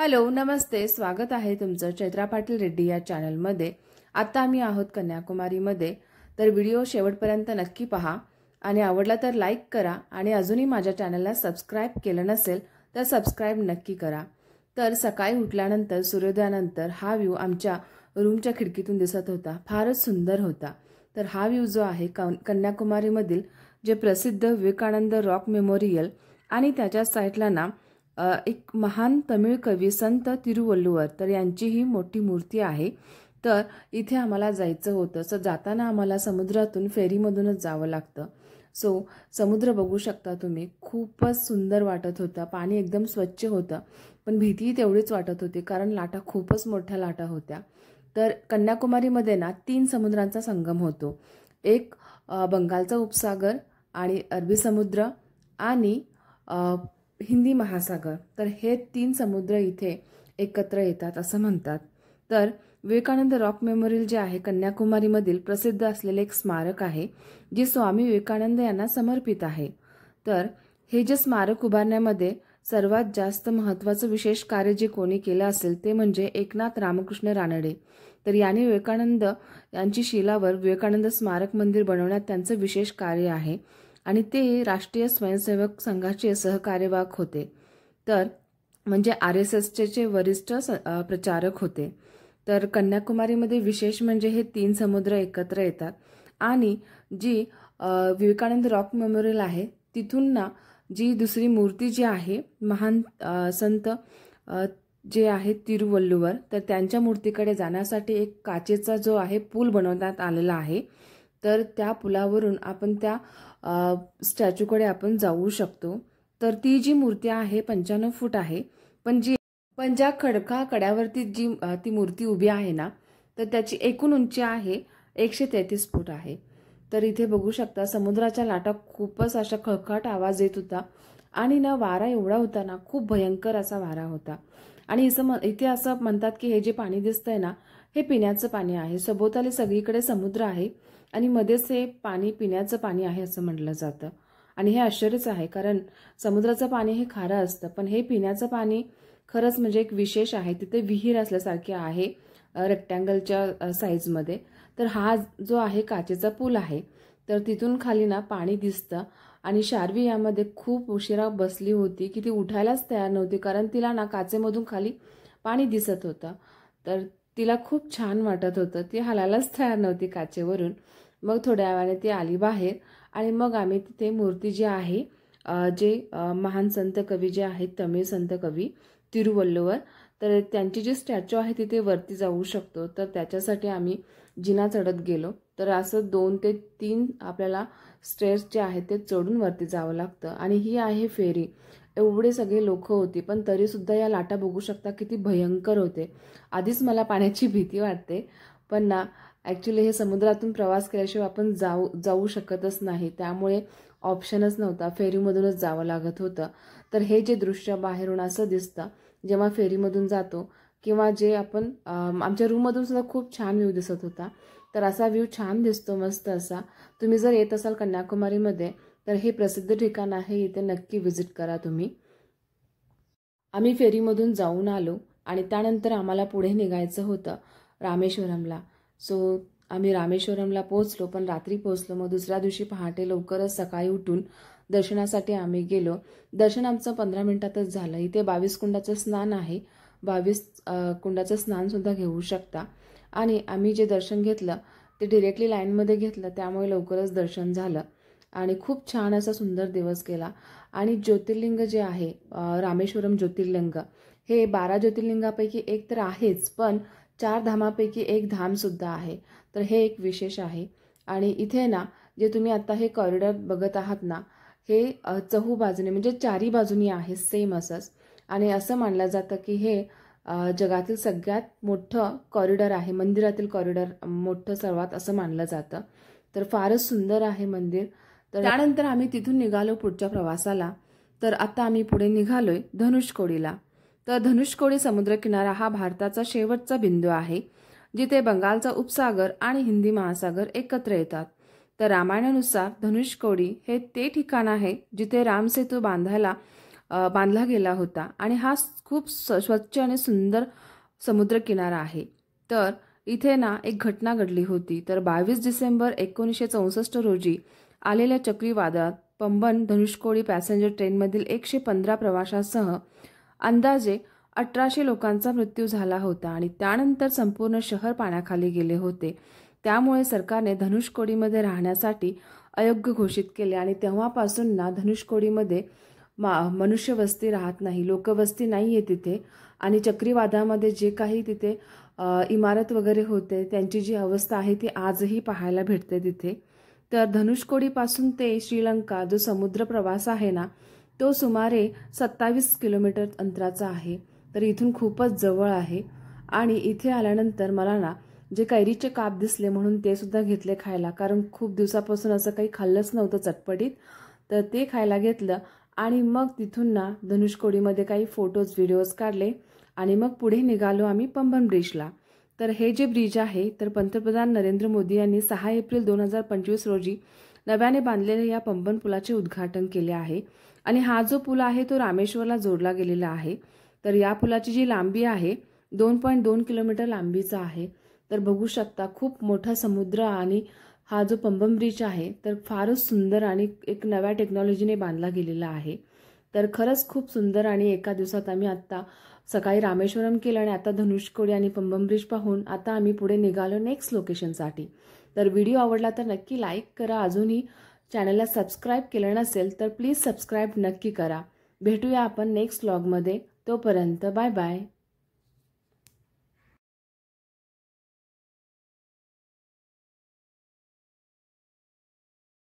Hello नमस्ते, स्वागत आहे तुमचं चैत्रा पाटील रेड्डी या चॅनलमध्ये। आता आम्ही आहोत कन्याकुमारीमध्ये, तर व्हिडिओ शेवटपर्यंत नक्की पहा आणि आवडला तर लाईक करा आणि अजूनही माझ्या चॅनलला सबस्क्राइब केलं नसेल तर सबस्क्राइब नक्की करा। तर सकाळी उठल्यानंतर सूर्योदयानंतर हा व्ह्यू आमच्या रूमच्या खिडकीतून दिसत होता, फारच सुंदर होता। तर हा व्ह्यू जो आहे कन्याकुमारीमधील जे प्रसिद्ध विवेकानंद रॉक मेमोरियल आणि त्याच्या साईडला ना एक महान तमिळ कवी संत तिरुवल्लुवर तर यांची ही मोठी मूर्ती आहे। तर इथे आम्हाला जायचं होतं, सो जाताना आम्हाला समुद्रातून फेरीमधूनच जावं लागतं। सो समुद्र बघू शकता तुम्ही, खूपच सुंदर वाटत होता, पाणी एकदम स्वच्छ होतं, पण भीती तेवढीच वाटत होती कारण लाटा खूपच मोठ्या लाटा होत्या। तर कन्याकुमारीमध्ये ना 3 समुद्रांचा संगम होतो, एक बंगालचा उपसागर आणि अरबी समुद्र आणि हिंदी महासागर। तर हे 3 समुद्र इथे एकत्र येतात असं म्हणतात। तर विवेकानंद रॉक मेमोरियल जे आहे कन्याकुमारीमधील प्रसिद्ध असलेले एक स्मारक आहे, जे स्वामी विवेकानंद यांना समर्पित आहे। तर हे जे स्मारक उभारण्यामध्ये सर्वात जास्त महत्त्वाचं विशेष कार्य जे कोणी केलं असेल ते म्हणजे एकनाथ रामकृष्ण रानडे। तर यांनी विवेकानंद यांची शिलावर विवेकानंद स्मारक मंदिर बनवण्यात त्यांचं विशेष कार्य आहे आणि ते राष्ट्रीय स्वयंसेवक संघाचे सहकार्यवाहक होते। तर म्हणजे RSSचे वरिष्ठ प्रचारक होते। तर कन्याकुमारीमध्ये विशेष म्हणजे हे 3 समुद्र एकत्र येतात आणि जी विवेकानंद रॉक मेमोरियल आहे तिथून ना जी दुसरी मूर्ती जी आहे महान संत जे आहे तिरुवल्लुवर, तर त्यांच्या मूर्तीकडे जाण्यासाठी एक काचेचा जो आहे पूल बनवण्यात आलेला आहे। तर त्या पुलावरून आपण त्या स्टॅच्यूकडे आपण जाऊ शकतो। तर ती जी मूर्ती आहे 95 फूट आहे, पण ज्या खडका कड्यावरती जी ती मूर्ती उभी आहे ना, तर त्याची एकूण उंची आहे 133 फूट आहे। तर इथे बघू शकता समुद्राच्या लाटा खूपच अशा खळखळाट आवाज येत होता आणि ना वारा एवढा होता ना, खूप भयंकर असा वारा होता। आणि इथे असं म्हणतात की हे जे पाणी दिसतंय ना, हे पिण्याचं पाणी आहे। सभोवताली सगळीकडे समुद्र आहे आणि मध्येच हे पाणी पिण्याचं पाणी आहे असं म्हटलं जातं। आणि हे आश्चर्यच आहे कारण समुद्राचं पाणी हे खारं असतं, पण हे पिण्याचं पाणी खरंच म्हणजे एक विशेष आहे। तिथे विहीर असल्यासारखे आहे रेक्टँगलच्या साईजमध्ये। तर हा जो आहे काचेचा पूल आहे, तर तिथून खाली ना पाणी दिसतं आणि शार्वी यामध्ये खूप उशिरा बसली होती की ती उठायलाच तयार नव्हती कारण तिला ना काचेमधून खाली पाणी दिसत होतं। तर तिला खूप छान वाटत होतं, ती हलायलाच तयार नव्हती काचेवरून। मग थोड्या वेळाने ती आली बाहेर आणि मग आम्ही तिथे मूर्ती जी आहे जे महान संत कवी जे आहेत तमिळ संत कवी तिरुवल्लुवर, तर त्यांची जी स्टॅच्यू आहे तिथे वरती जाऊ शकतो। तर त्याच्यासाठी आम्ही जिना चढत गेलो। तर असं 2 ते 3 आपल्याला स्टेअर्स जे आहेत ते चढून वरती जावं लागतं आणि ही आहे फेरी। एवढे सगळे लोक होती, पण तरी सुद्धा या लाटा बघू शकता किती भयंकर होते। आधीच मला पाण्याची भीती वाटते, पण ना ॲक्च्युली हे समुद्रातून प्रवास केल्याशिवाय आपण जाऊ शकतच नाही, त्यामुळे ऑप्शनच नव्हता, फेरीमधूनच जावं लागत होतं। तर हे जे दृश्य बाहेरून असं दिसतं जेव्हा फेरीमधून जातो, किंवा जे आपण आमच्या रूममधून सुद्धा खूप छान व्ह्यू दिसत होता। तर असा व्ह्यू छान दिसतो, मस्त असा। तुम्ही जर येत असाल कन्याकुमारीमध्ये तर हे प्रसिद्ध ठिकाण आहे, इथे नक्की व्हिजिट करा तुम्ही। आम्ही फेरीमधून जाऊन आलो आणि त्यानंतर आम्हाला पुढे निघायचं होतं रामेश्वरमला। सो आम्ही रामेश्वरमला पोहोचलो, पण रात्री पोहोचलो। मग दुसऱ्या दिवशी पहाटे लवकरच सकाळी उठून दर्शनासाठी आम्ही गेलो। दर्शन आमचं 15 मिनिटातच झालं। इथे 22 कुंडाचं स्नान आहे, 22 कुंडाचं स्नान सुद्धा घेऊ शकता। आणि आम्ही जे दर्शन घेतलं ते डिरेक्टली लाईनमध्ये घेतलं, त्यामुळे लवकरच दर्शन झालं आणि खूप छान असा सुंदर दिवस गेला। आणि ज्योतिर्लिंग जे आहे रामेश्वरम ज्योतिर्लिंग हे 12 ज्योतिर्लिंगापैकी एक तर आहेच, पण 4 धामापैकी एक धाम सुद्धा आहे। तर हे एक विशेष आहे। आणि इथे ना जे तुम्ही आता हे कॉरिडॉर बघत आहात ना, हे चहू बाजूने म्हणजे चारी बाजूनी आहे सेम असंच। आणि असं मानलं जातं की हे जगातील सगळ्यात मोठं कॉरिडॉर आहे, मंदिरातील कॉरिडॉर मोठं सर्वात असं मानलं जातं। तर फारच सुंदर आहे मंदिर। तर त्यानंतर आम्ही तिथून निघालो पुढच्या प्रवासाला। तर आता आम्ही पुढे निघालोय धनुषकोडीला। तर धनुषकोडी समुद्रकिनारा हा भारताचा शेवटचा बिंदू आहे, जिथे बंगालचा उपसागर आणि हिंदी महासागर एकत्र येतात। तर रामायणानुसार धनुषकोडी हे ते ठिकाण आहे जिथे रामसेतू बांधायला बांधला गेला होता आणि हा खूप स्वच्छ आणि सुंदर समुद्रकिनारा आहे। तर इथे ना एक घटना घडली होती। तर 22 डिसेंबर 1964 रोजी आलेल्या चक्रीवादळात पंबन धनुषकोडी पॅसेंजर ट्रेनमधील 115 प्रवाशांसह अंदाजे 1800 लोकांचा मृत्यू झाला होता आणि त्यानंतर संपूर्ण शहर पाण्याखाली गेले होते। त्यामुळे सरकारने धनुषकोडीमध्ये राहण्यासाठी अयोग्य घोषित केले आणि तेव्हापासून ना धनुषकोडीमध्ये मनुष्यवस्ती राहत नाही, लोकवस्ती नाही आहे तिथे। आणि चक्रीवादळामध्ये जे काही तिथे इमारत वगैरे होते त्यांची जी अवस्था आहे ती आजही पाहायला भेटते तिथे। तर धनुषकोडीपासून ते श्रीलंका जो समुद्र प्रवास आहे ना तो सुमारे 27 किलोमीटर अंतराचा आहे। तर इथून खूपच जवळ आहे आणि इथे आल्यानंतर मला ना जे कैरीचे काप दिसले म्हणून ते सुद्धा घेतले खायला, कारण खूप दिवसापासून असं काही खाल्लंच नव्हतं चटपटीत। तर ते खायला घेतलं आणि मग तिथून ना धनुषकोडीमध्ये काही फोटोज व्हिडिओज काढले आणि मग पुढे निघालो आम्ही पंबन ब्रिजला। तर हे जे ब्रिज आहे तर पंतप्रधान नरेंद्र मोदी यांनी 6 एप्रिल 2025 रोजी नव्याने बांधलेल्या या पंबन पुलाचे उद्घाटन केले आहे आणि हा जो पूल आहे तो रामेश्वरला जोडला गेलेला आहे। तर या पुलाची जी लांबी आहे 2.2 किलोमीटर लांबीचा आहे। तर बघू शकता खूप मोठा समुद्र आणि हा जो पंबन ब्रिज आहे तर फारच सुंदर आणि एक नव्या टेक्नॉलॉजीने बांधला गेलेला आहे। तर खरंच खूप सुंदर आणि एका दिवसात आम्ही आता सकाळी रामेश्वरम केलं आणि आता धनुषकोडी आणि पंबन ब्रिज पाहून आता आम्ही पुढे निघालो नेक्स्ट लोकेशनसाठी। तर व्हिडिओ आवडला तर नक्की लाईक करा, अजूनही चॅनलला सबस्क्राईब केलं नसेल तर प्लीज सबस्क्राईब नक्की करा। भेटूया आपण नेक्स्ट व्लॉगमध्ये, तोपर्यंत बाय बाय।